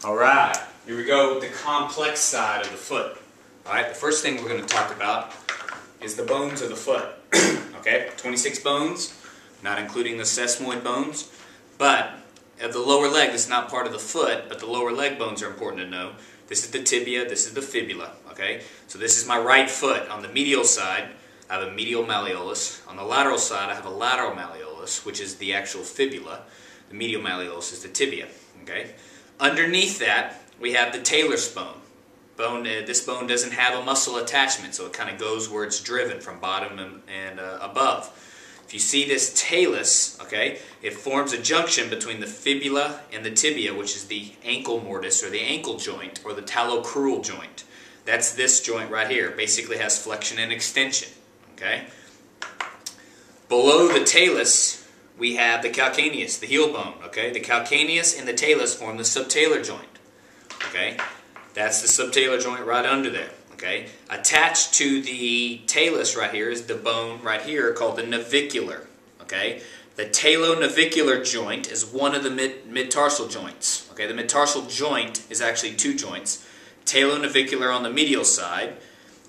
Alright, here we go, the complex side of the foot. Alright, the first thing we're going to talk about is the bones of the foot. Okay, 26 bones, not including the sesamoid bones, but of the lower leg, this is not part of the foot, but the lower leg bones are important to know. This is the tibia, this is the fibula. Okay, so this is my right foot. On the medial side, I have a medial malleolus. On the lateral side, I have a lateral malleolus, which is the actual fibula. The medial malleolus is the tibia. Okay. Underneath that, we have the talus bone. This bone doesn't have a muscle attachment, so it kind of goes where it's driven from bottom and above. If you see this talus, okay, it forms a junction between the fibula and the tibia, which is the ankle mortise or the ankle joint or the talocrural joint. That's this joint right here. It basically has flexion and extension. Okay. Below the talus, we have the calcaneus, the heel bone. Okay, the calcaneus and the talus form the subtalar joint. Okay, that's the subtalar joint right under there. Okay, attached to the talus right here is the bone right here called the navicular. Okay, the talonavicular joint is one of the mid-tarsal joints. Okay, the mid-tarsal joint is actually two joints. Talonavicular on the medial side,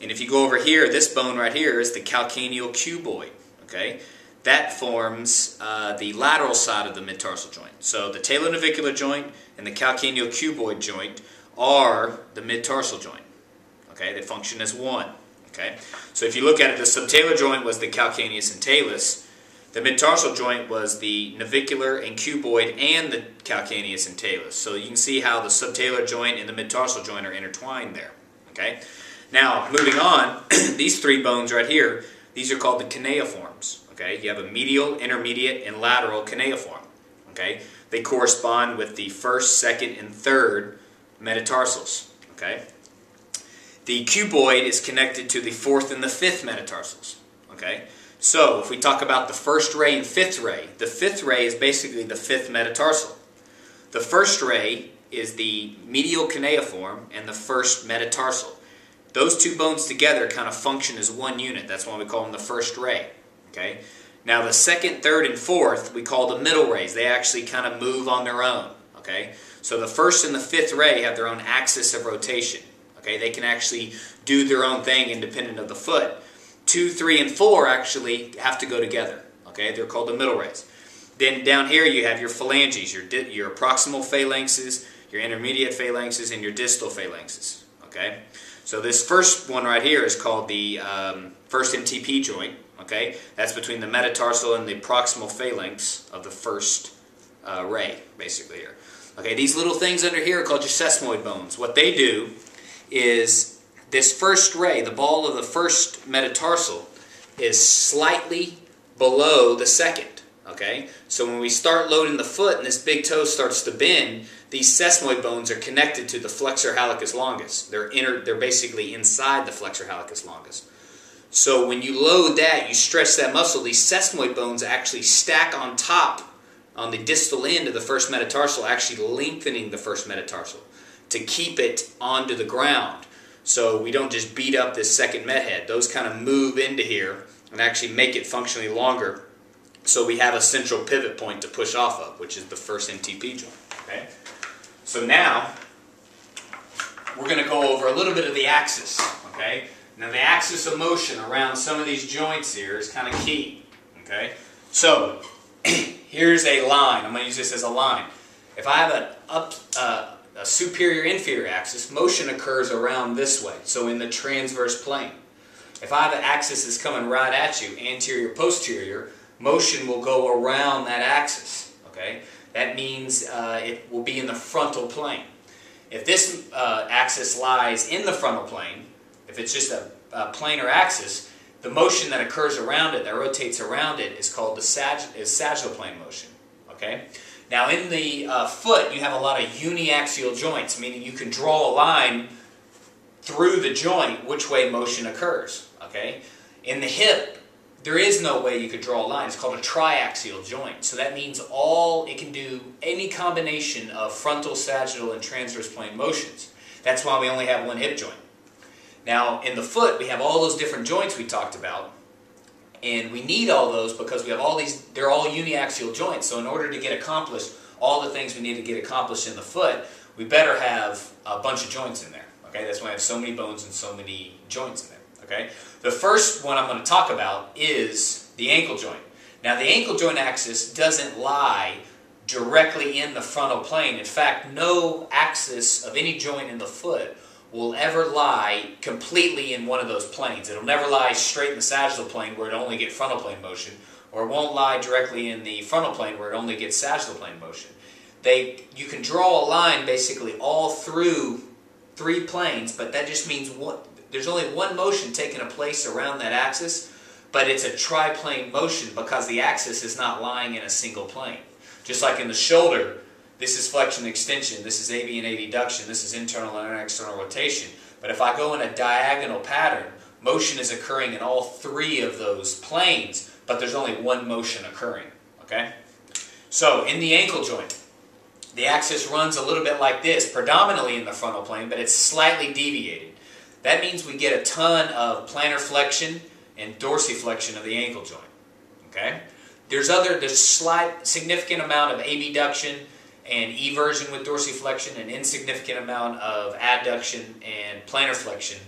and if you go over here, this bone right here is the calcaneal cuboid. Okay. That forms the lateral side of the mid-tarsal joint. So the talonavicular joint and the calcaneal cuboid joint are the mid-tarsal joint. Okay, they function as one. Okay, so if you look at it, the subtalar joint was the calcaneus and talus. The mid-tarsal joint was the navicular and cuboid and the calcaneus and talus. So you can see how the subtalar joint and the mid-tarsal joint are intertwined there. Okay, now moving on, these three bones right here, these are called the cuneiforms. Okay, you have a medial, intermediate, and lateral cuneiform. Okay, they correspond with the first, second, and third metatarsals. Okay, the cuboid is connected to the fourth and the fifth metatarsals. Okay, so if we talk about the first ray and fifth ray, the fifth ray is basically the fifth metatarsal. The first ray is the medial cuneiform and the first metatarsal. Those two bones together kind of function as one unit. That's why we call them the first ray. Okay. Now the second, third, and fourth we call the middle rays. They actually kind of move on their own. Okay. So the first and the fifth ray have their own axis of rotation. Okay. They can actually do their own thing independent of the foot. 2, 3, and 4 actually have to go together. Okay. They're called the middle rays. Then down here you have your phalanges, your proximal phalanxes, your intermediate phalanxes, and your distal phalanxes. Okay. So this first one right here is called the first MTP joint. Okay, that's between the metatarsal and the proximal phalanx of the first ray, basically here. Okay, these little things under here are called your sesamoid bones. What they do is this first ray, the ball of the first metatarsal, is slightly below the second. Okay, so when we start loading the foot and this big toe starts to bend, these sesamoid bones are connected to the flexor hallucis longus. They're basically inside the flexor hallucis longus. So when you load that, you stretch that muscle, these sesamoid bones actually stack on top on the distal end of the first metatarsal, actually lengthening the first metatarsal to keep it onto the ground. So we don't just beat up this second met head. Those kind of move into here and actually make it functionally longer. So we have a central pivot point to push off of, which is the first MTP joint. Okay? So now we're going to go over a little bit of the axis. Okay? Now the axis of motion around some of these joints here is kind of key. Okay? So here's a line. I'm going to use this as a line. If I have a superior-inferior axis, motion occurs around this way, so in the transverse plane. If I have an axis that's coming right at you, anterior-posterior, motion will go around that axis. Okay? That means it will be in the frontal plane. If this axis lies in the frontal plane, if it's just a planar axis, the motion that occurs around it, that rotates around it, is called the sagittal plane motion. Okay? Now in the foot, you have a lot of uniaxial joints, meaning you can draw a line through the joint which way motion occurs. Okay? In the hip, there is no way you could draw a line. It's called a triaxial joint. So that means it can do any combination of frontal, sagittal, and transverse plane motions. That's why we only have one hip joint. Now, in the foot, we have all those different joints we talked about, and we need all those because we have all these, they're all uniaxial joints. So in order to get accomplished all the things we need to get accomplished in the foot, we better have a bunch of joints in there. Okay, that's why I have so many bones and so many joints in there. Okay, the first one I'm going to talk about is the ankle joint. Now, the ankle joint axis doesn't lie directly in the frontal plane. In fact, no axis of any joint in the foot will ever lie completely in one of those planes. It'll never lie straight in the sagittal plane where it only gets frontal plane motion, or it won't lie directly in the frontal plane where it only gets sagittal plane motion. You can draw a line basically all through 3 planes, but that just means there's only one motion taking place around that axis, but it's a triplane motion because the axis is not lying in a single plane. Just like in the shoulder, this is flexion and extension, this is AB and adduction, this is internal and external rotation. But if I go in a diagonal pattern, motion is occurring in all 3 of those planes, but there's only one motion occurring. Okay? So, in the ankle joint, the axis runs a little bit like this, predominantly in the frontal plane, but it's slightly deviated. That means we get a ton of plantar flexion and dorsiflexion of the ankle joint. Okay? There's slight, significant amount of abduction and eversion with dorsiflexion, and insignificant amount of adduction and plantar flexion,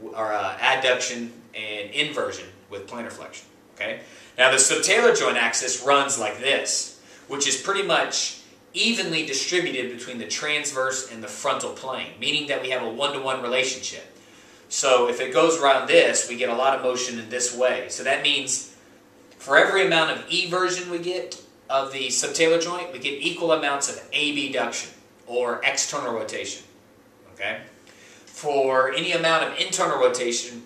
or adduction and inversion with plantar flexion. Okay? Now the subtalar joint axis runs like this, which is pretty much evenly distributed between the transverse and the frontal plane, meaning that we have a one-to-one relationship. So if it goes around this, we get a lot of motion in this way. So that means for every amount of eversion we get of the subtalar joint, we get equal amounts of abduction or external rotation. Okay? For any amount of internal rotation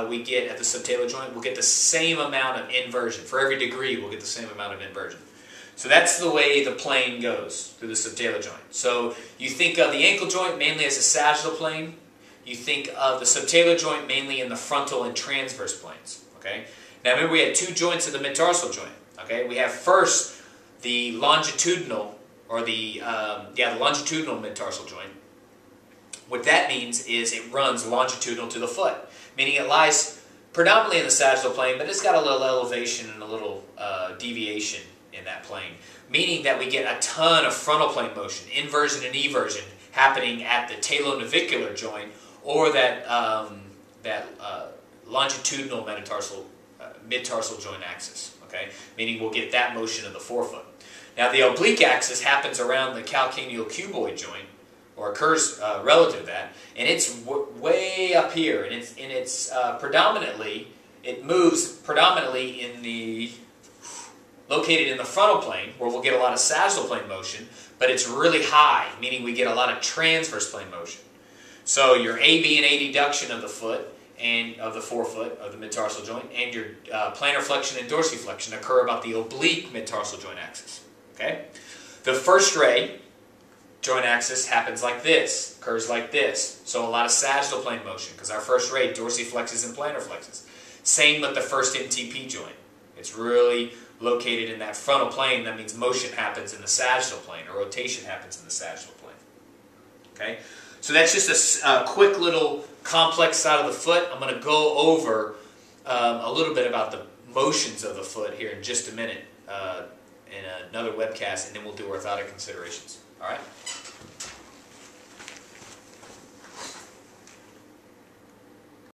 we get at the subtalar joint, we'll get the same amount of inversion. For every degree, we'll get the same amount of inversion. So that's the way the plane goes through the subtalar joint. So you think of the ankle joint mainly as a sagittal plane. You think of the subtalar joint mainly in the frontal and transverse planes. Okay? Now remember, we had 2 joints of the metatarsal joint. Okay? We have first the longitudinal, or the longitudinal metatarsal joint. What that means is it runs longitudinal to the foot, meaning it lies predominantly in the sagittal plane, but it's got a little elevation and a little deviation in that plane, meaning that we get a ton of frontal plane motion, inversion and eversion, happening at the talonavicular joint, or that longitudinal mid-tarsal joint axis. Okay, meaning we'll get that motion of the forefoot. Now the oblique axis happens around the calcaneal cuboid joint, or occurs relative to that, and it's way up here, and it's predominantly, it moves predominantly in the located in the frontal plane, where we'll get a lot of sagittal plane motion, but it's really high, meaning we get a lot of transverse plane motion. So your AB and adduction of the foot, and of the forefoot, of the mid-tarsal joint, and your plantar flexion and dorsiflexion occur about the oblique mid-tarsal joint axis. Okay? The first ray joint axis happens like this, occurs like this. So a lot of sagittal plane motion, because our first ray dorsiflexes and plantar flexes. Same with the first MTP joint. It's really located in that frontal plane. That means motion happens in the sagittal plane, or rotation happens in the sagittal plane. Okay? So that's just a quick little complex side of the foot. I'm going to go over a little bit about the motions of the foot here in just a minute in another webcast, and then we'll do orthotic considerations. All right?